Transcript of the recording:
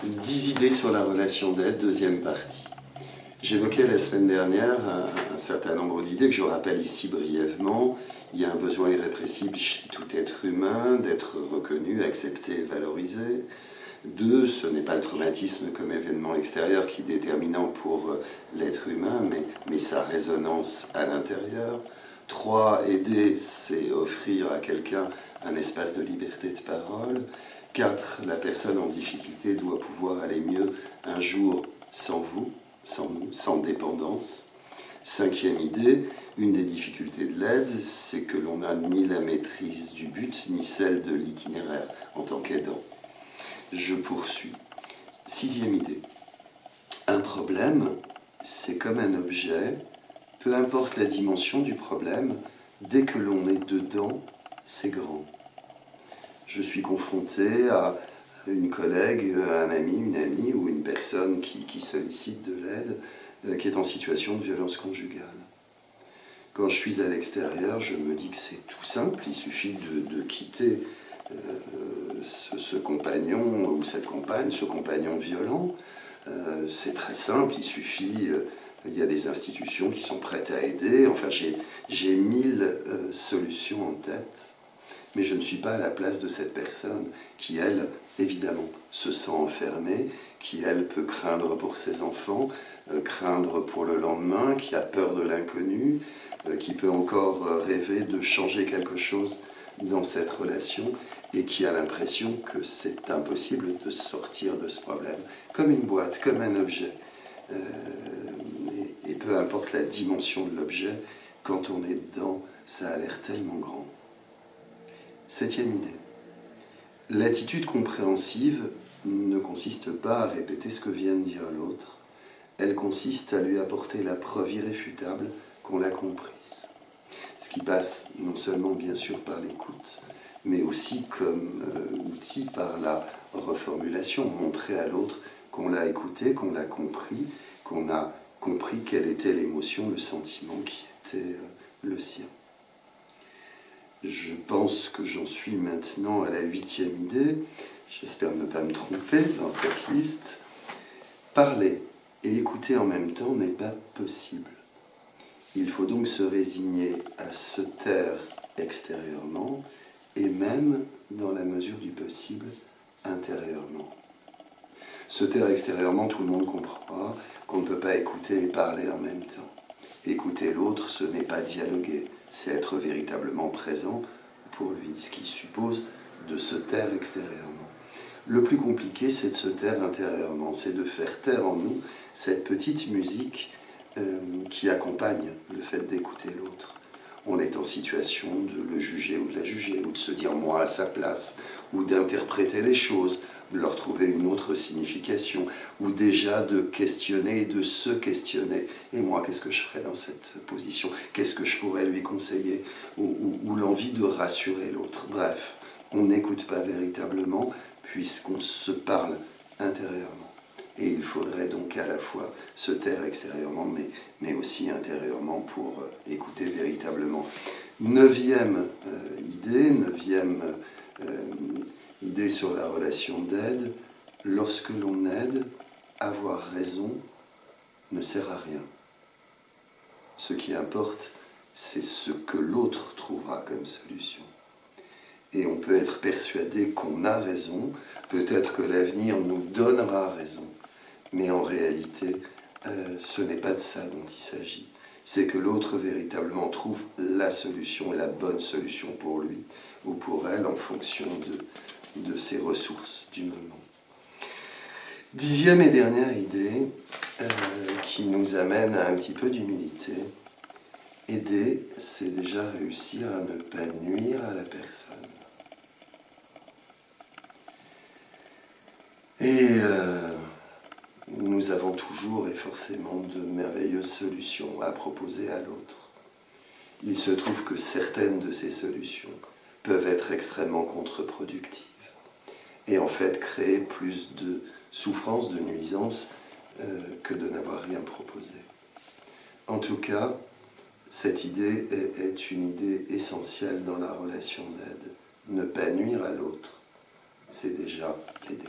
10 idées sur la relation d'aide, deuxième partie. J'évoquais la semaine dernière un certain nombre d'idées que je rappelle ici brièvement. Il y a un besoin irrépressible chez tout être humain d'être reconnu, accepté, valorisé. 2, ce n'est pas le traumatisme comme événement extérieur qui est déterminant pour l'être humain, mais sa résonance à l'intérieur. 3, aider, c'est offrir à quelqu'un un espace de liberté de parole. 4, la personne en difficulté doit pouvoir aller mieux un jour sans vous, sans nous, sans dépendance. 5e idée, une des difficultés de l'aide, c'est que l'on n'a ni la maîtrise du but, ni celle de l'itinéraire en tant qu'aidant. Je poursuis. 6e idée, un problème, c'est comme un objet, peu importe la dimension du problème, dès que l'on est dedans, c'est grand. Je suis confronté à une collègue, un ami, une amie ou une personne qui sollicite de l'aide, qui est en situation de violence conjugale. Quand je suis à l'extérieur, je me dis que c'est tout simple, il suffit de quitter ce compagnon ou cette compagne, ce compagnon violent. C'est très simple, il suffit, il y a des institutions qui sont prêtes à aider. Enfin, j'ai 1000 solutions en tête. Mais je ne suis pas à la place de cette personne qui, elle, évidemment, se sent enfermée, qui, elle, peut craindre pour ses enfants, craindre pour le lendemain, qui a peur de l'inconnu, qui peut encore rêver de changer quelque chose dans cette relation et qui a l'impression que c'est impossible de sortir de ce problème, comme une boîte, comme un objet. Et peu importe la dimension de l'objet, quand on est dedans, ça a l'air tellement grand. 7e idée. L'attitude compréhensive ne consiste pas à répéter ce que vient de dire l'autre, elle consiste à lui apporter la preuve irréfutable qu'on l'a comprise. Ce qui passe non seulement bien sûr par l'écoute, mais aussi comme outil par la reformulation, montrer à l'autre qu'on l'a écouté, qu'on l'a compris, qu'on a compris quelle était l'émotion, le sentiment qui était le sien. Je pense que j'en suis maintenant à la 8e idée. J'espère ne pas me tromper dans cette liste. Parler et écouter en même temps n'est pas possible. Il faut donc se résigner à se taire extérieurement et même, dans la mesure du possible, intérieurement. Se taire extérieurement, tout le monde comprendra qu'on ne peut pas écouter et parler en même temps. Écouter l'autre, ce n'est pas dialoguer, c'est être véritablement présent pour lui, ce qui suppose de se taire extérieurement. Le plus compliqué, c'est de se taire intérieurement, c'est de faire taire en nous cette petite musique qui accompagne le fait d'écouter l'autre. On est en situation de le juger ou de la juger, ou de se dire moi à sa place, ou d'interpréter les choses, de leur trouver une autre signification, ou déjà de questionner et de se questionner. Et moi, qu'est-ce que je ferais dans cette position? Qu'est-ce que je pourrais lui conseiller? Ou l'envie de rassurer l'autre. Bref, on n'écoute pas véritablement puisqu'on se parle intérieurement. Et il faudrait donc à la fois se taire extérieurement, mais aussi intérieurement pour écouter véritablement. 9e idée sur la relation d'aide, lorsque l'on aide, avoir raison ne sert à rien. Ce qui importe, c'est ce que l'autre trouvera comme solution. Et on peut être persuadé qu'on a raison, peut-être que l'avenir nous donnera raison, mais en réalité, ce n'est pas de ça dont il s'agit. C'est que l'autre véritablement trouve la solution et la bonne solution pour lui ou pour elle en fonction de ses ressources du moment. 10e et dernière idée qui nous amène à un petit peu d'humilité. Aider, c'est déjà réussir à ne pas nuire à la personne. Et nous avons toujours et forcément de merveilleuses solutions à proposer à l'autre. Il se trouve que certaines de ces solutions peuvent être extrêmement contre-productives et en fait créer plus de souffrance, de nuisance que de n'avoir rien proposé. En tout cas, cette idée est une idée essentielle dans la relation d'aide. Ne pas nuire à l'autre, c'est déjà l'aider.